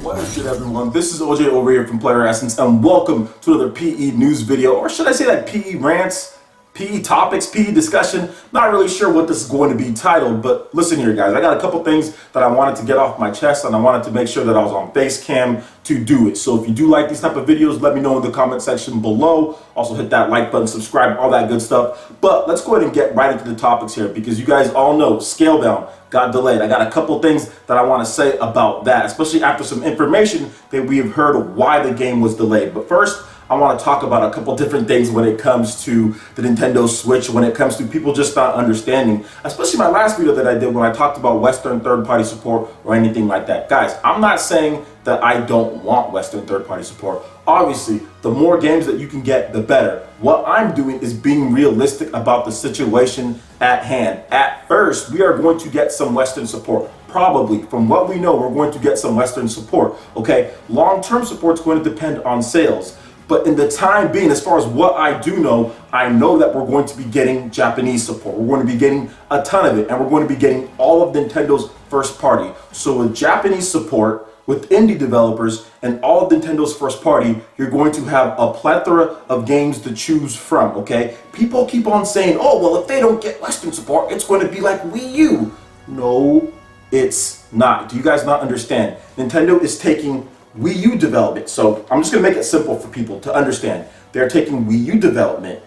What is good, everyone? This is OJ over here from PlayerEssence, and welcome to another PE news video, or should I say that PE rants, PE topics, PE discussion. Not really sure what this is going to be titled, but listen here, guys. I got a couple things that I wanted to get off my chest, and I wanted to make sure that I was on face cam to do it. So if you do like these type of videos, let me know in the comment section below. Also hit that like button, subscribe, all that good stuff. But let's go ahead and get right into the topics here, because you guys all know Scalebound got delayed. I got a couple things that I want to say about that, especially after some information that we have heard of why the game was delayed. But first, I want to talk about a couple different things when it comes to the Nintendo Switch, when it comes to people just not understanding, especially my last video that I did when I talked about Western third-party support or anything like that. Guys, I'm not saying that I don't want Western third-party support. Obviously, the more games that you can get, the better. What I'm doing is being realistic about the situation at hand. At first, we are going to get some Western support. Probably, from what we know, we're going to get some Western support, okay? Long-term support is going to depend on sales. But in the time being, as far as what I do know, I know that we're going to be getting Japanese support. We're going to be getting a ton of it, and we're going to be getting all of Nintendo's first party. So with Japanese support, with indie developers, and all of Nintendo's first party, you're going to have a plethora of games to choose from, okay? People keep on saying, oh, well, if they don't get Western support, it's going to be like Wii U. No, it's not. Do you guys not understand? Nintendo is taking Wii U development. So I'm just going to make it simple for people to understand. They're taking Wii U development,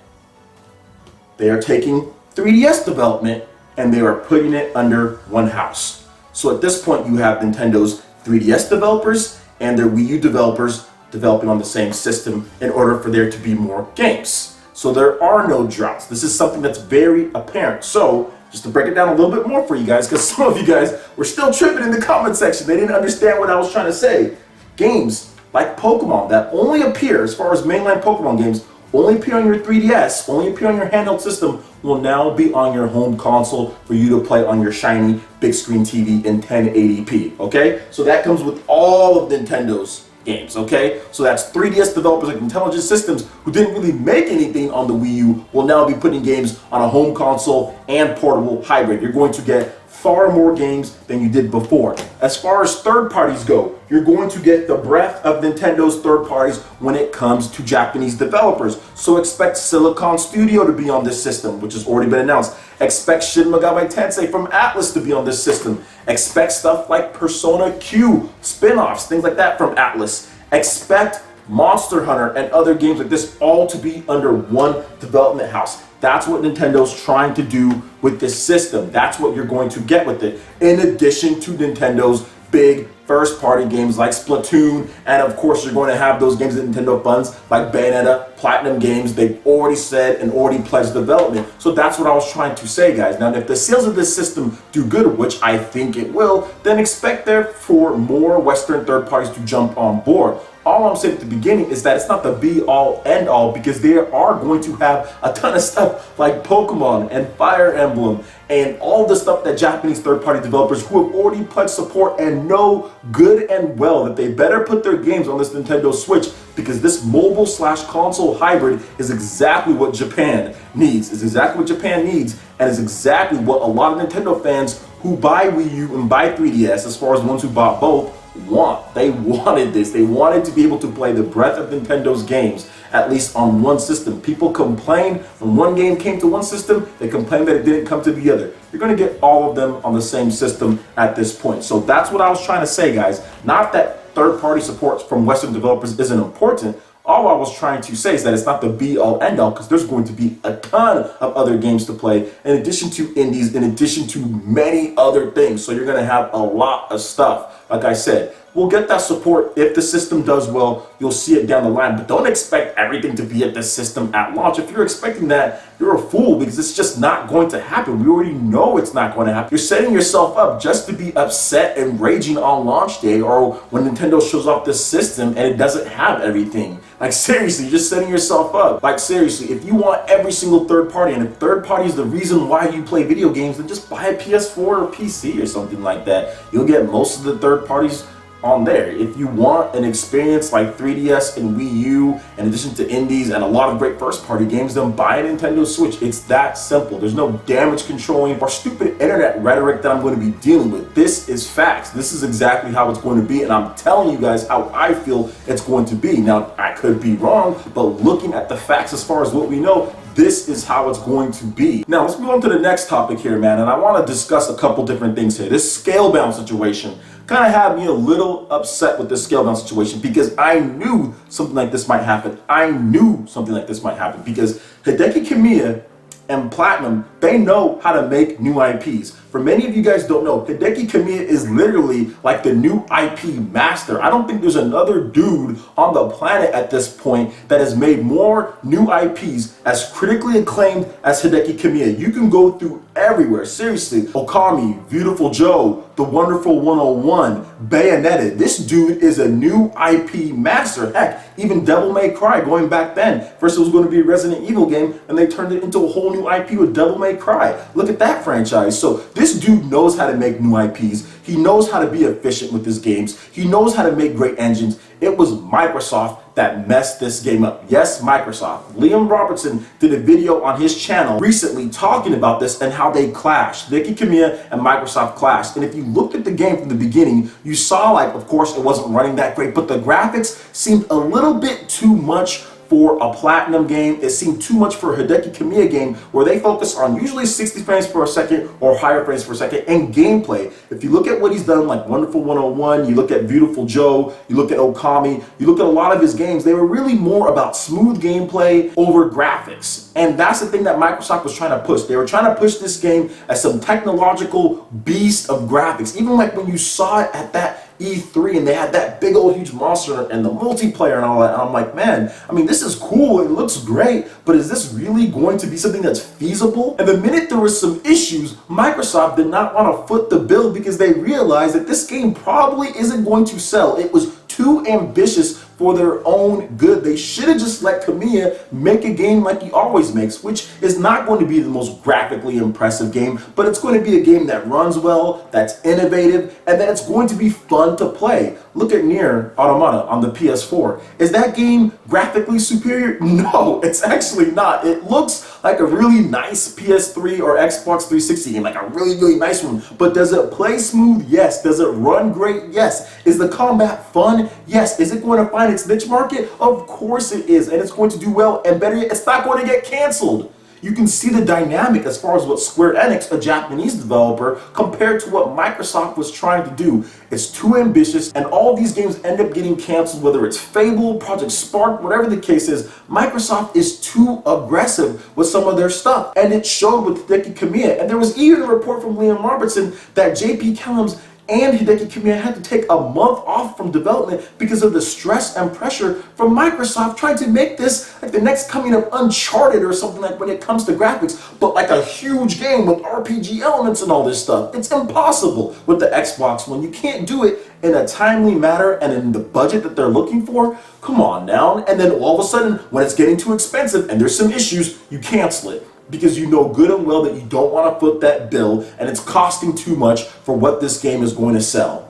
they are taking 3DS development, and they are putting it under one house. So at this point, you have Nintendo's 3DS developers and their Wii U developers developing on the same system in order for there to be more games. So there are no droughts. This is something that's very apparent. So just to break it down a little bit more for you guys, because some of you guys were still tripping in the comment section. They didn't understand what I was trying to say. Games like Pokemon that only appear, as far as mainline Pokemon games, only appear on your 3DS, only appear on your handheld system, will now be on your home console for you to play on your shiny big screen TV in 1080p, okay? So that comes with all of Nintendo's games, okay? So that's 3DS developers like Intelligent Systems, who didn't really make anything on the Wii U, will now be putting games on a home console and portable hybrid. You're going to get far more games than you did before. As far as third parties go, you're going to get the breadth of Nintendo's third parties when it comes to Japanese developers. So expect Silicon Studio to be on this system, which has already been announced. Expect Shin Megami Tensei from Atlus to be on this system. Expect stuff like Persona Q, spin-offs, things like that from Atlus. Expect Monster Hunter and other games like this all to be under one development house. That's what Nintendo's trying to do with this system. That's what you're going to get with it. In addition to Nintendo's big first-party games like Splatoon, and of course you're going to have those games that Nintendo funds like Bayonetta, Platinum Games. They've already said and already pledged development. So that's what I was trying to say, guys. Now, if the sales of this system do good, which I think it will, then expect therefore more Western third parties to jump on board. All I'm saying at the beginning is that it's not the be-all, end-all, because they are going to have a ton of stuff like Pokemon and Fire Emblem and all the stuff that Japanese third-party developers who have already pledged support and know good and well that they better put their games on this Nintendo Switch, because this mobile/console hybrid is exactly what Japan needs. It's exactly what Japan needs, and is exactly what a lot of Nintendo fans who buy Wii U and buy 3DS, as far as the ones who bought both, want. They wanted this. They wanted to be able to play the breadth of Nintendo's games, at least on one system. People complained when one game came to one system, they complained that it didn't come to the other. You're going to get all of them on the same system at this point. So that's what I was trying to say, guys. Not that third-party support from Western developers isn't important. All I was trying to say is that it's not the be-all, end-all, because there's going to be a ton of other games to play, in addition to indies, in addition to many other things. So you're going to have a lot of stuff. Like I said, we'll get that support. If the system does well, you'll see it down the line. But don't expect everything to be at the system at launch. If you're expecting that, you're a fool, because it's just not going to happen. We already know it's not going to happen. You're setting yourself up just to be upset and raging on launch day, or when Nintendo shows off this system and it doesn't have everything. Like, seriously, you're just setting yourself up. Like, seriously, if you want every single third party, and if third party is the reason why you play video games, then just buy a PS4 or PC or something like that. You'll get most of the third parties on there. If you want an experience like 3DS and Wii U, in addition to indies and a lot of great first-party games, then buy a Nintendo Switch. It's that simple. There's no damage controlling or stupid internet rhetoric that I'm going to be dealing with. This is facts. This is exactly how it's going to be, and I'm telling you guys how I feel it's going to be. Now, I could be wrong, but looking at the facts as far as what we know, this is how it's going to be. Now, let's move on to the next topic here, man, and I want to discuss a couple different things here. This Scalebound situation kind of had me a little upset with this Scalebound situation because I knew something like this might happen. I knew something like this might happen because Hideki Kamiya and Platinum, they know how to make new IPs. For many of you guys don't know, Hideki Kamiya is literally like the new IP master. I don't think there's another dude on the planet at this point that has made more new IPs as critically acclaimed as Hideki Kamiya. You can go through everywhere, seriously. Okami, Beautiful Joe, The Wonderful 101, Bayonetta. This dude is a new IP master. Heck, even Devil May Cry going back then. First it was going to be a Resident Evil game, and they turned it into a whole new IP with Devil May Cry. Look at that franchise. So this dude knows how to make new IPs. He knows how to be efficient with his games. He knows how to make great engines. It was Microsoft that messed this game up. Yes, Microsoft. Liam Robertson did a video on his channel recently talking about this and how they clashed. Hideki Kamiya and Microsoft clashed. And if you looked at the game from the beginning, you saw, like, of course, it wasn't running that great, but the graphics seemed a little bit too much for a Platinum game. It seemed too much for a Hideki Kamiya game where they focus on usually 60 frames per second or higher frames per second and gameplay. If you look at what he's done, like Wonderful 101, you look at Beautiful Joe, you look at Okami, you look at a lot of his games, they were really more about smooth gameplay over graphics. And that's the thing that Microsoft was trying to push. They were trying to push this game as some technological beast of graphics. Even like when you saw it at that E3 and they had that big old huge monster and the multiplayer and all that, and I'm like, man, I mean, this is cool, it looks great, but is this really going to be something that's feasible? And the minute there was some issues, Microsoft did not want to foot the bill because they realized that this game probably isn't going to sell. It was too ambitious for their own good. They should have just let Kamiya make a game like he always makes, which is not going to be the most graphically impressive game, but it's going to be a game that runs well, that's innovative, and that it's going to be fun to play. Look at Nier Automata on the PS4. Is that game graphically superior? No, it's actually not. It looks like a really nice PS3 or Xbox 360 game, like a really, really nice one. But does it play smooth? Yes. Does it run great? Yes. Is the combat fun? Yes. Is it going to find its niche market? Of course it is. And it's going to do well. And better yet, it's not going to get canceled. You can see the dynamic as far as what Square Enix, a Japanese developer, compared to what Microsoft was trying to do. It's too ambitious, and all these games end up getting canceled, whether it's Fable, Project Spark, whatever the case is. Microsoft is too aggressive with some of their stuff, and it showed with Hideki Kamiya. And there was even a report from Liam Robertson that JP Callums and Hideki Kamiya had to take a month off from development because of the stress and pressure from Microsoft trying to make this like the next coming of Uncharted or something like when it comes to graphics, but like a huge game with RPG elements and all this stuff. It's impossible with the Xbox One. You can't do it in a timely manner and in the budget that they're looking for. Come on now. And then all of a sudden, when it's getting too expensive and there's some issues, you cancel it, because you know good and well that you don't want to foot that bill and it's costing too much for what this game is going to sell.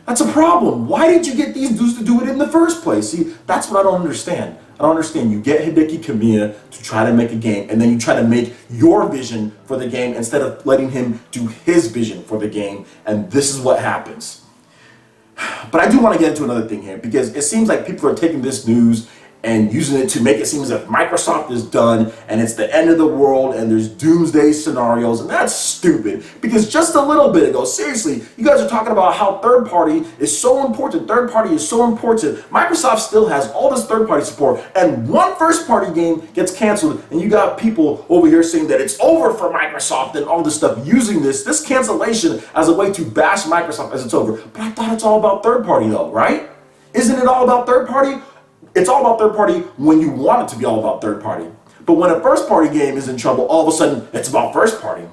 That's a problem. Why did you get these dudes to do it in the first place? See, that's what I don't understand. I don't understand. You get Hideki Kamiya to try to make a game, and then you try to make your vision for the game instead of letting him do his vision for the game, and this is what happens. But I do want to get into another thing here, because it seems like people are taking this news and using it to make it seem as if Microsoft is done and it's the end of the world and there's doomsday scenarios, and that's stupid. Because just a little bit ago, seriously, you guys are talking about how third party is so important. Third party is so important. Microsoft still has all this third party support, and one first party game gets canceled, and you got people over here saying that it's over for Microsoft and all this stuff, using this cancellation as a way to bash Microsoft as it's over. But I thought it's all about third party though, right? Isn't it all about third party? It's all about third party when you want it to be all about third party. But when a first party game is in trouble, all of a sudden it's about first party.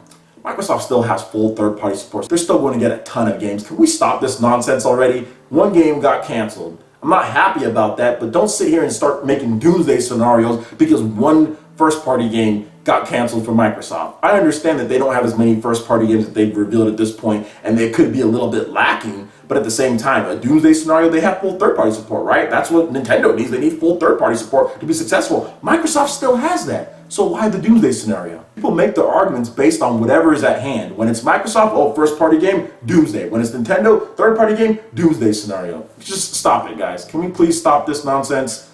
Microsoft still has full third party support. They're still going to get a ton of games. Can we stop this nonsense already? One game got canceled. I'm not happy about that, but don't sit here and start making doomsday scenarios because one first party game got canceled for Microsoft. I understand that they don't have as many first-party games that they've revealed at this point, and they could be a little bit lacking, but at the same time, a Doomsday scenario, they have full third-party support, right? That's what Nintendo needs. They need full third-party support to be successful. Microsoft still has that. So why the Doomsday scenario? People make their arguments based on whatever is at hand. When it's Microsoft, oh, first-party game, Doomsday. When it's Nintendo, third-party game, Doomsday scenario. Just stop it, guys. Can we please stop this nonsense?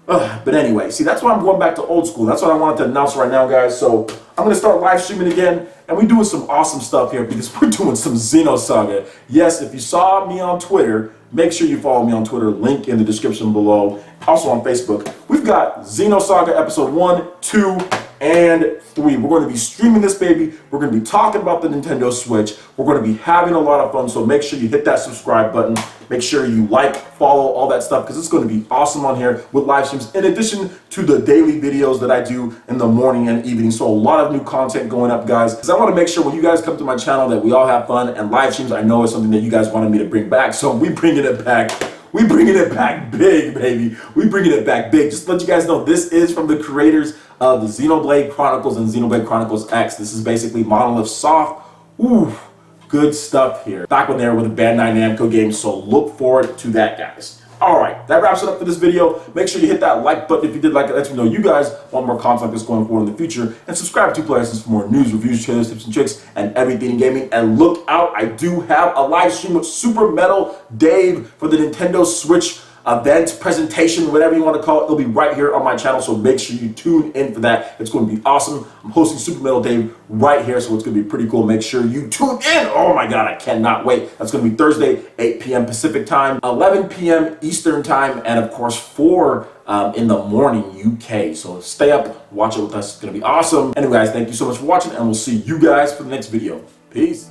But anyway, see, that's why I'm going back to old school. That's what I wanted to announce right now, guys. So I'm going to start live streaming again, and we're doing some awesome stuff here because we're doing some Xenosaga. Yes, if you saw me on Twitter, make sure you follow me on Twitter. Link in the description below. Also on Facebook. We've got Xenosaga episode 1, 2, and 3. We're going to be streaming this baby. We're going to be talking about the Nintendo Switch. We're going to be having a lot of fun, so make sure you hit that subscribe button. Make sure you like, follow, all that stuff, because it's going to be awesome on here with live streams, in addition to the daily videos that I do in the morning and evening. So a lot of new content going up, guys, because I want to make sure when you guys come to my channel that we all have fun, and live streams I know is something that you guys wanted me to bring back, so we bringing it back. We bringing it back big, baby. We bringing it back big. Just to let you guys know, this is from the creators of the Xenoblade Chronicles and Xenoblade Chronicles X. This is basically Monolith Soft. Ooh, good stuff here. Back when they were with the Bandai Namco games, so look forward to that, guys. All right, that wraps it up for this video. Make sure you hit that like button if you did like it. Let me know you guys want more content like this going forward in the future. And subscribe to PlayerEssence for more news, reviews, trailers, tips, and tricks, and everything in gaming. And look out, I do have a live stream with Super Metal Dave for the Nintendo Switch event, presentation, whatever you want to call it. It'll be right here on my channel, so make sure you tune in for that. It's going to be awesome. I'm hosting Super Metal Dave right here, so it's going to be pretty cool. Make sure you tune in. Oh my God, I cannot wait. That's going to be Thursday, 8 p.m. Pacific time, 11 p.m. Eastern time, and of course 4 in the morning UK. So stay up, watch it with us. It's going to be awesome. Anyway, guys, thank you so much for watching, and we'll see you guys for the next video. Peace.